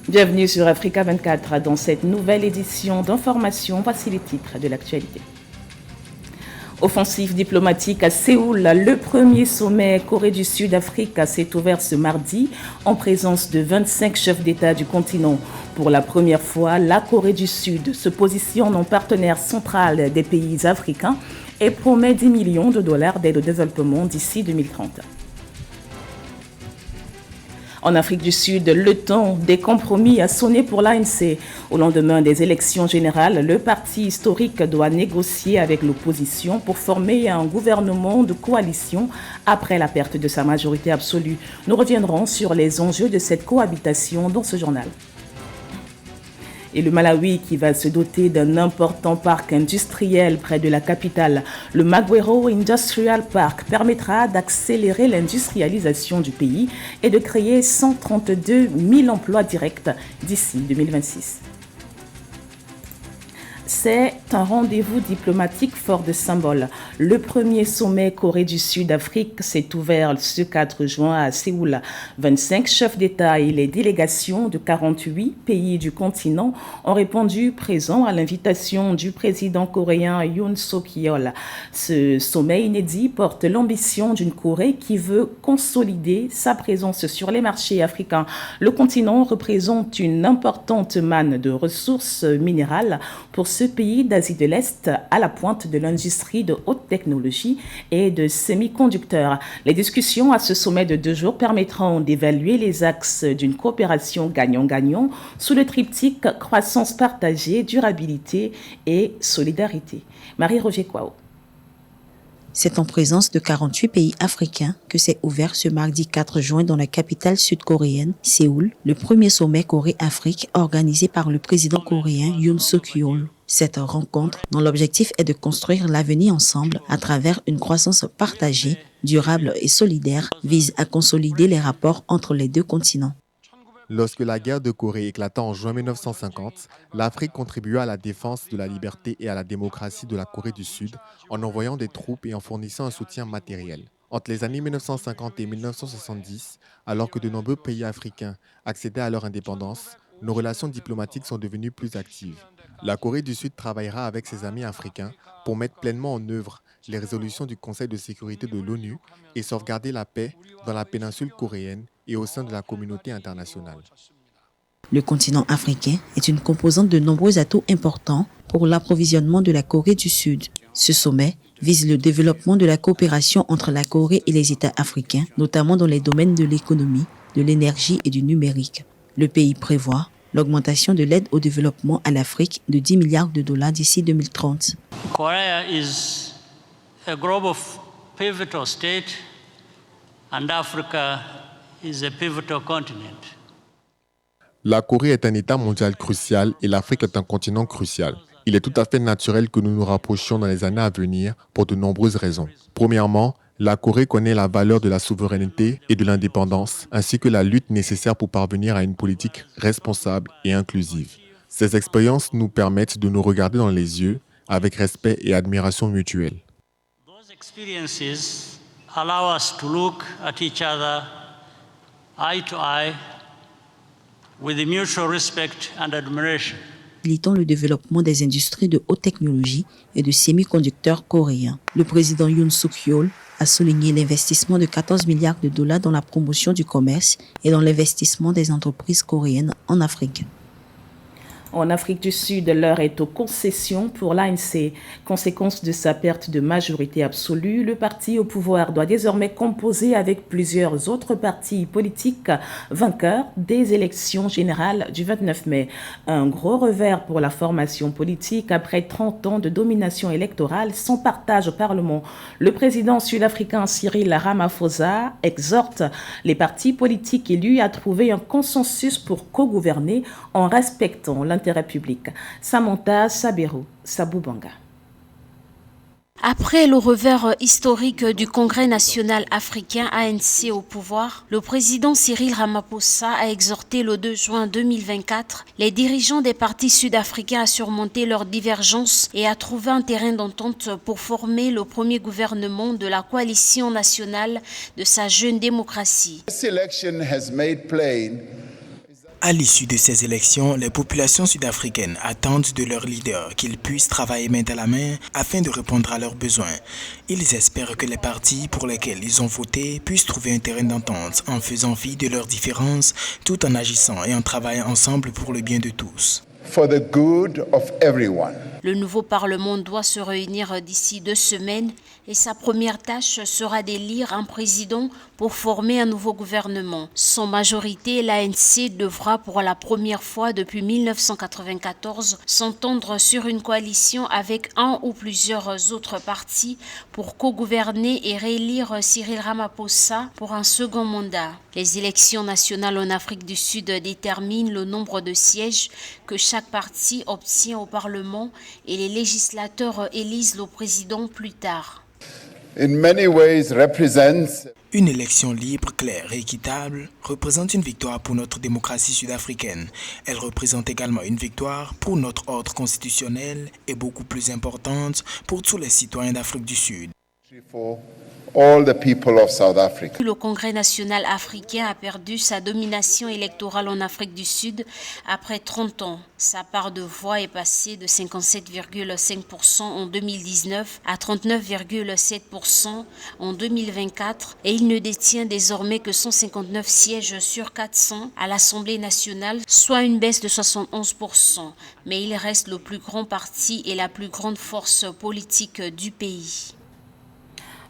Bienvenue sur Africa 24 dans cette nouvelle édition d'information. Voici les titres de l'actualité. Offensive diplomatique à Séoul, le premier sommet Corée du Sud-Afrique s'est ouvert ce mardi en présence de 25 chefs d'État du continent. Pour la première fois, la Corée du Sud se positionne en partenaire central des pays africains et promet 10 millions de dollars d'aide au développement d'ici 2030. En Afrique du Sud, le temps des compromis a sonné pour l'ANC. Au lendemain des élections générales, le parti historique doit négocier avec l'opposition pour former un gouvernement de coalition après la perte de sa majorité absolue. Nous reviendrons sur les enjeux de cette cohabitation dans ce journal. Et le Malawi qui va se doter d'un important parc industriel près de la capitale. Le Magwero Industrial Park permettra d'accélérer l'industrialisation du pays et de créer 132 000 emplois directs d'ici 2026. C'est un rendez-vous diplomatique fort de symboles. Le premier sommet Corée du Sud-Afrique s'est ouvert ce 4 juin à Séoul. 25 chefs d'État et les délégations de 48 pays du continent ont répondu présents à l'invitation du président coréen Yoon Suk-yeol. Ce sommet inédit porte l'ambition d'une Corée qui veut consolider sa présence sur les marchés africains. Le continent représente une importante manne de ressources minérales pour ce pays d'Asie de l'Est à la pointe de l'industrie de haute technologie et de semi-conducteurs. Les discussions à ce sommet de 2 jours permettront d'évaluer les axes d'une coopération gagnant-gagnant sous le triptyque croissance partagée, durabilité et solidarité. Marie-Roger Kwao. C'est en présence de 48 pays africains que s'est ouvert ce mardi 4 juin dans la capitale sud-coréenne, Séoul, le premier sommet Corée-Afrique organisé par le président coréen Yoon Suk-yeol. Cette rencontre, dont l'objectif est de construire l'avenir ensemble à travers une croissance partagée, durable et solidaire, vise à consolider les rapports entre les deux continents. Lorsque la guerre de Corée éclata en juin 1950, l'Afrique contribua à la défense de la liberté et à la démocratie de la Corée du Sud en envoyant des troupes et en fournissant un soutien matériel. Entre les années 1950 et 1970, alors que de nombreux pays africains accédaient à leur indépendance, nos relations diplomatiques sont devenues plus actives. La Corée du Sud travaillera avec ses amis africains pour mettre pleinement en œuvre les résolutions du Conseil de sécurité de l'ONU et sauvegarder la paix dans la péninsule coréenne et au sein de la communauté internationale. Le continent africain est une composante de nombreux atouts importants pour l'approvisionnement de la Corée du Sud. Ce sommet vise le développement de la coopération entre la Corée et les États africains, notamment dans les domaines de l'économie, de l'énergie et du numérique. Le pays prévoit l'augmentation de l'aide au développement à l'Afrique de 10 milliards de dollars d'ici 2030. Korea is a global pivotal state and Africa is a pivotal continent. La Corée est un État mondial crucial et l'Afrique est un continent crucial. Il est tout à fait naturel que nous nous rapprochions dans les années à venir pour de nombreuses raisons. Premièrement, la Corée connaît la valeur de la souveraineté et de l'indépendance, ainsi que la lutte nécessaire pour parvenir à une politique responsable et inclusive. Ces expériences nous permettent de nous regarder dans les yeux avec respect et admiration mutuelle. Those experiences allow us to look at each other eye to eye with mutual respect and admiration. Facilitant le développement des industries de haute technologie et de semi-conducteurs coréens. Le président Yoon Suk-yeol a souligné l'investissement de 14 milliards de dollars dans la promotion du commerce et dans l'investissement des entreprises coréennes en Afrique. En Afrique du Sud, l'heure est aux concessions pour l'ANC. Conséquence de sa perte de majorité absolue, le parti au pouvoir doit désormais composer avec plusieurs autres partis politiques vainqueurs des élections générales du 29 mai. Un gros revers pour la formation politique après 30 ans de domination électorale sans partage au Parlement. Le président sud-africain Cyril Ramaphosa exhorte les partis politiques élus à trouver un consensus pour co-gouverner en respectant l'intérêt public. Samantha Sabero, Saboubanga. Après le revers historique du Congrès national africain ANC au pouvoir, le président Cyril Ramaphosa a exhorté le 2 juin 2024 les dirigeants des partis sud-africains à surmonter leurs divergences et à trouver un terrain d'entente pour former le premier gouvernement de la coalition nationale de sa jeune démocratie. À l'issue de ces élections, les populations sud-africaines attendent de leurs leaders qu'ils puissent travailler main à la main afin de répondre à leurs besoins. Ils espèrent que les partis pour lesquels ils ont voté puissent trouver un terrain d'entente en faisant fi de leurs différences tout en agissant et en travaillant ensemble pour le bien de tous. For the good of everyone. Le nouveau Parlement doit se réunir d'ici 2 semaines et sa première tâche sera d'élire un président pour former un nouveau gouvernement. Sans majorité, l'ANC devra pour la première fois depuis 1994 s'entendre sur une coalition avec un ou plusieurs autres partis pour co-gouverner et réélire Cyril Ramaphosa pour un second mandat. Les élections nationales en Afrique du Sud déterminent le nombre de sièges que chaque parti obtient au Parlement et les législateurs élisent le président plus tard. In many ways represents Une élection libre, claire et équitable représente une victoire pour notre démocratie sud-africaine. Elle représente également une victoire pour notre ordre constitutionnel et beaucoup plus importante pour tous les citoyens d'Afrique du Sud. for all the people of South Africa. Le Congrès national africain a perdu sa domination électorale en Afrique du Sud après 30 ans. Sa part de voix est passée de 57,5% en 2019 à 39,7% en 2024 et il ne détient désormais que 159 sièges sur 400 à l'Assemblée nationale, soit une baisse de 71%. Mais il reste le plus grand parti et la plus grande force politique du pays.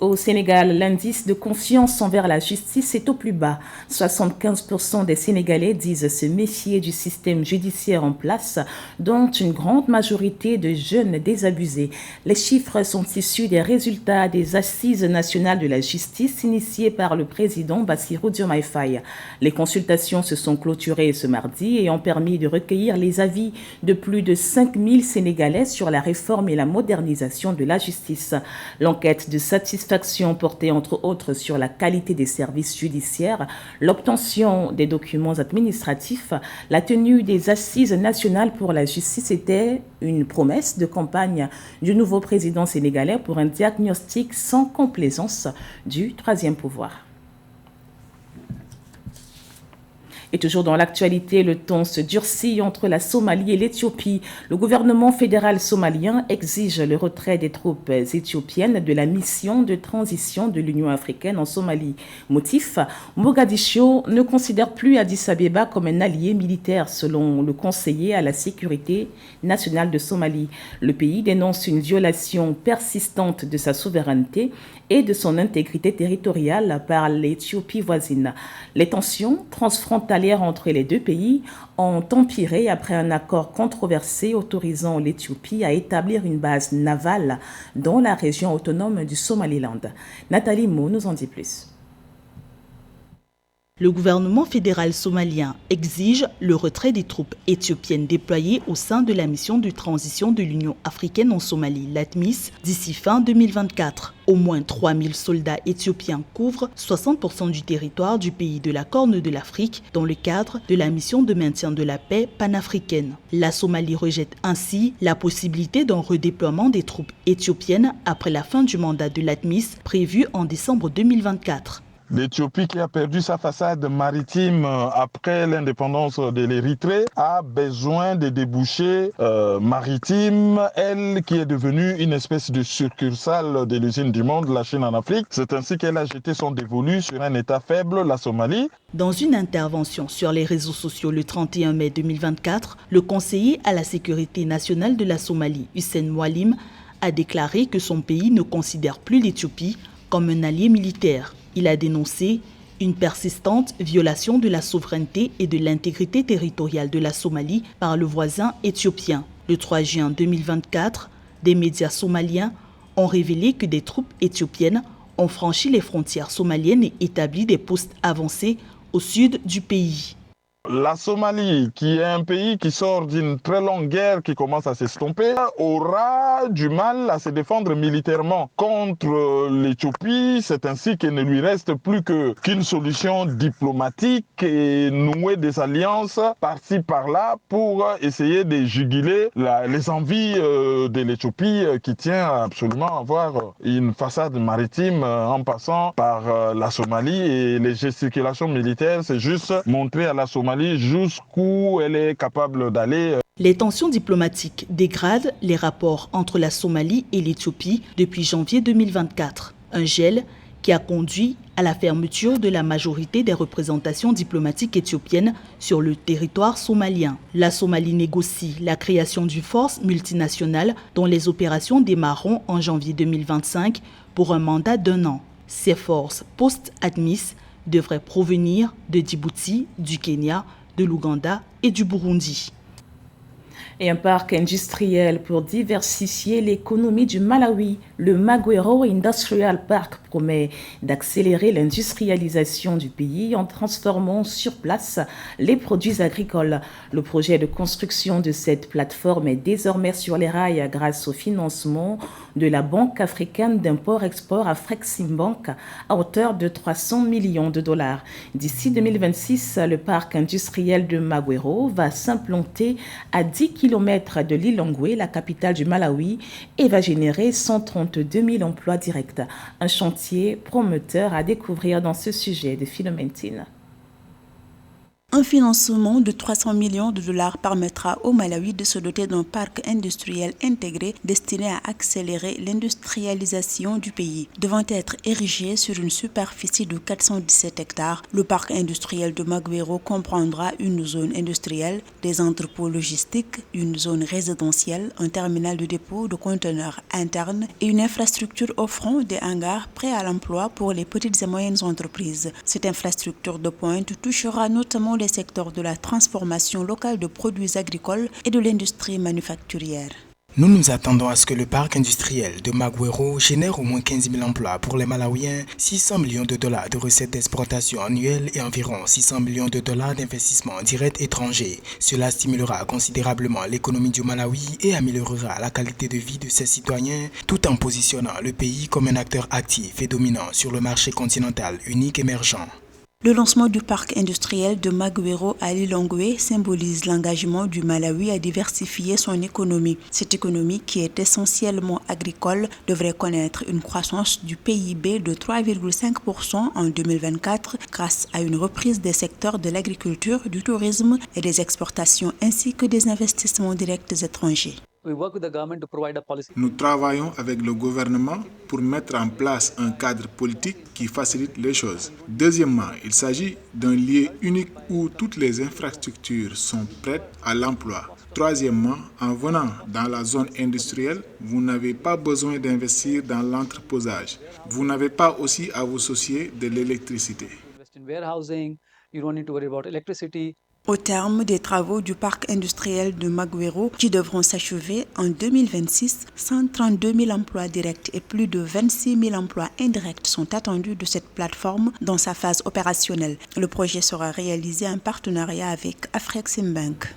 Au Sénégal, l'indice de confiance envers la justice est au plus bas. 75% des Sénégalais disent se méfier du système judiciaire en place, dont une grande majorité de jeunes désabusés. Les chiffres sont issus des résultats des Assises nationales de la justice initiées par le président Bassirou Diomaye Faye. Les consultations se sont clôturées ce mardi et ont permis de recueillir les avis de plus de 5000 Sénégalais sur la réforme et la modernisation de la justice. L'enquête de satisfaction portée entre autres sur la qualité des services judiciaires, l'obtention des documents administratifs, la tenue des assises nationales pour la justice était une promesse de campagne du nouveau président sénégalais pour un diagnostic sans complaisance du troisième pouvoir. Et toujours dans l'actualité, le ton se durcit entre la Somalie et l'Éthiopie. Le gouvernement fédéral somalien exige le retrait des troupes éthiopiennes de la mission de transition de l'Union africaine en Somalie. Motif, Mogadiscio ne considère plus Addis Abeba comme un allié militaire, selon le conseiller à la sécurité nationale de Somalie. Le pays dénonce une violation persistante de sa souveraineté et de son intégrité territoriale par l'Éthiopie voisine. Les tensions transfrontalières entre les deux pays ont empiré après un accord controversé autorisant l'Éthiopie à établir une base navale dans la région autonome du Somaliland. Nathalie Mo nous en dit plus. Le gouvernement fédéral somalien exige le retrait des troupes éthiopiennes déployées au sein de la mission de transition de l'Union africaine en Somalie, l'ATMIS, d'ici fin 2024. Au moins 3000 soldats éthiopiens couvrent 60% du territoire du pays de la Corne de l'Afrique dans le cadre de la mission de maintien de la paix panafricaine. La Somalie rejette ainsi la possibilité d'un redéploiement des troupes éthiopiennes après la fin du mandat de l'ATMIS prévu en décembre 2024. L'Éthiopie, qui a perdu sa façade maritime après l'indépendance de l'Érythrée, a besoin de débouchés maritimes. Elle, qui est devenue une espèce de succursale de l'usine du monde, la Chine en Afrique. C'est ainsi qu'elle a jeté son dévolu sur un État faible, la Somalie. Dans une intervention sur les réseaux sociaux le 31 mai 2024, le conseiller à la sécurité nationale de la Somalie, Hussein Moualim, a déclaré que son pays ne considère plus l'Éthiopie comme un allié militaire. Il a dénoncé une persistante violation de la souveraineté et de l'intégrité territoriale de la Somalie par le voisin éthiopien. Le 3 juin 2024, des médias somaliens ont révélé que des troupes éthiopiennes ont franchi les frontières somaliennes et établi des postes avancés au sud du pays. La Somalie, qui est un pays qui sort d'une très longue guerre qui commence à s'estomper, aura du mal à se défendre militairement contre l'Éthiopie. C'est ainsi qu'il ne lui reste plus qu'une solution diplomatique et nouer des alliances par-ci par-là pour essayer de juguler les envies de l'Éthiopie qui tient absolument à avoir une façade maritime en passant par la Somalie. Et les gesticulations militaires, c'est juste montrer à la Somalie Somalie jusqu'où elle est capable d'aller. Les tensions diplomatiques dégradent les rapports entre la Somalie et l'Éthiopie depuis janvier 2024. Un gel qui a conduit à la fermeture de la majorité des représentations diplomatiques éthiopiennes sur le territoire somalien. La Somalie négocie la création d'une force multinationale dont les opérations démarreront en janvier 2025 pour un mandat d'1 an. Ces forces post-admises devraient provenir de Djibouti, du Kenya, de l'Ouganda et du Burundi. Et un parc industriel pour diversifier l'économie du Malawi. Le Magwero Industrial Park promet d'accélérer l'industrialisation du pays en transformant sur place les produits agricoles. Le projet de construction de cette plateforme est désormais sur les rails grâce au financement de la Banque africaine d'import-export Afreximbank à hauteur de 300 millions de dollars. D'ici 2026, le parc industriel de Magwero va s'implanter à 10 km de Lilongwe, la capitale du Malawi, et va générer 132 000 emplois directs. Un chantier prometteur à découvrir dans ce sujet de Philomentine. Un financement de 300 millions de dollars permettra au Malawi de se doter d'un parc industriel intégré destiné à accélérer l'industrialisation du pays. Devant être érigé sur une superficie de 417 hectares, le parc industriel de Magwero comprendra une zone industrielle, des entrepôts logistiques, une zone résidentielle, un terminal de dépôt de conteneurs internes et une infrastructure offrant des hangars prêts à l'emploi pour les petites et moyennes entreprises. Cette infrastructure de pointe touchera notamment les secteurs de la transformation locale de produits agricoles et de l'industrie manufacturière. Nous nous attendons à ce que le parc industriel de Magwero génère au moins 15 000 emplois pour les Malawiens, 600 millions de dollars de recettes d'exportation annuelles et environ 600 millions de dollars d'investissements directs étrangers. Cela stimulera considérablement l'économie du Malawi et améliorera la qualité de vie de ses citoyens tout en positionnant le pays comme un acteur actif et dominant sur le marché continental unique émergent. Le lancement du parc industriel de Magwero à Lilongwe symbolise l'engagement du Malawi à diversifier son économie. Cette économie, qui est essentiellement agricole, devrait connaître une croissance du PIB de 3,5% en 2024 grâce à une reprise des secteurs de l'agriculture, du tourisme et des exportations ainsi que des investissements directs étrangers. Nous travaillons avec le gouvernement pour mettre en place un cadre politique qui facilite les choses. Deuxièmement, il s'agit d'un lieu unique où toutes les infrastructures sont prêtes à l'emploi. Troisièmement, en venant dans la zone industrielle, vous n'avez pas besoin d'investir dans l'entreposage. Vous n'avez pas aussi à vous soucier de l'électricité. Au terme des travaux du parc industriel de Magwero, qui devront s'achever en 2026, 132 000 emplois directs et plus de 26 000 emplois indirects sont attendus de cette plateforme dans sa phase opérationnelle. Le projet sera réalisé en partenariat avec Afreximbank.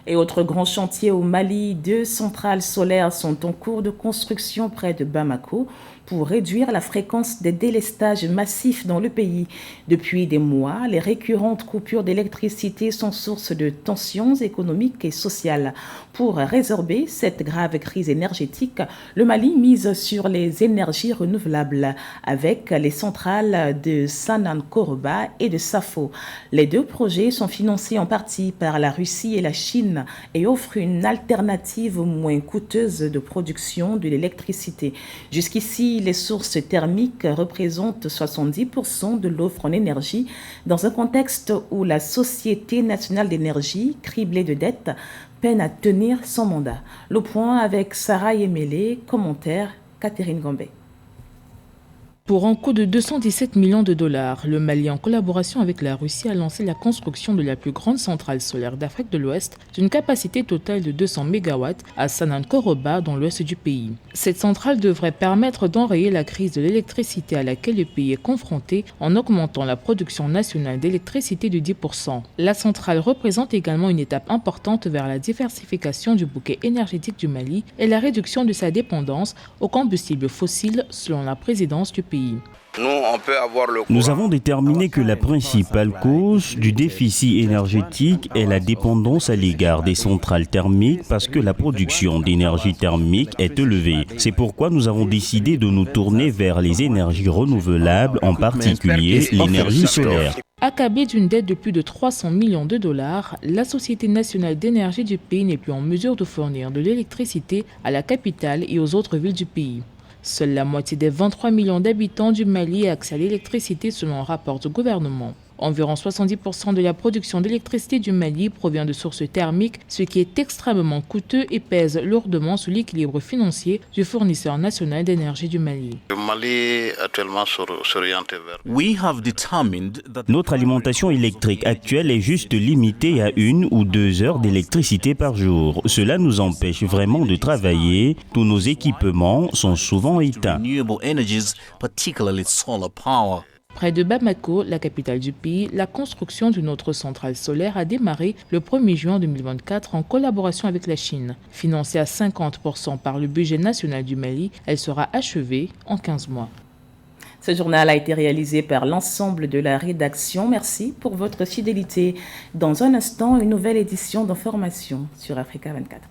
Et autre grand chantier au Mali, 2 centrales solaires sont en cours de construction près de Bamako pour réduire la fréquence des délestages massifs dans le pays. Depuis des mois, les récurrentes coupures d'électricité sont source de tensions économiques et sociales. Pour résorber cette grave crise énergétique, le Mali mise sur les énergies renouvelables avec les centrales de Sanankoroba et de Safo. Les 2 projets sont financés en partie par la Russie et la Chine et offrent une alternative moins coûteuse de production de l'électricité. Jusqu'ici, les sources thermiques représentent 70% de l'offre en énergie dans un contexte où la Société nationale d'énergie, criblée de dettes, peine à tenir son mandat. Le point avec Sarah Yemele, commentaire Catherine Gambé. Pour un coût de 217 millions de dollars, le Mali, en collaboration avec la Russie, a lancé la construction de la plus grande centrale solaire d'Afrique de l'Ouest d'une capacité totale de 200 MW à Sanankoroba, dans l'ouest du pays. Cette centrale devrait permettre d'enrayer la crise de l'électricité à laquelle le pays est confronté en augmentant la production nationale d'électricité de 10%. La centrale représente également une étape importante vers la diversification du bouquet énergétique du Mali et la réduction de sa dépendance aux combustibles fossiles, selon la présidence du pays. Nous avons déterminé que la principale cause du déficit énergétique est la dépendance à l'égard des centrales thermiques parce que la production d'énergie thermique est élevée. C'est pourquoi nous avons décidé de nous tourner vers les énergies renouvelables, en particulier l'énergie solaire. Accablée d'une dette de plus de 300 millions de dollars, la Société nationale d'énergie du pays n'est plus en mesure de fournir de l'électricité à la capitale et aux autres villes du pays. Seule la moitié des 23 millions d'habitants du Mali a accès à l'électricité selon un rapport du gouvernement. Environ 70% de la production d'électricité du Mali provient de sources thermiques, ce qui est extrêmement coûteux et pèse lourdement sur l'équilibre financier du fournisseur national d'énergie du Mali. Le Mali actuellement s'oriente vers... Notre alimentation électrique actuelle est juste limitée à 1 ou 2 heures d'électricité par jour. Cela nous empêche vraiment de travailler. Tous nos équipements sont souvent éteints. Près de Bamako, la capitale du pays, la construction d'une autre centrale solaire a démarré le 1er juin 2024 en collaboration avec la Chine. Financée à 50% par le budget national du Mali, elle sera achevée en 15 mois. Ce journal a été réalisé par l'ensemble de la rédaction. Merci pour votre fidélité. Dans un instant, une nouvelle édition d'information sur Africa 24.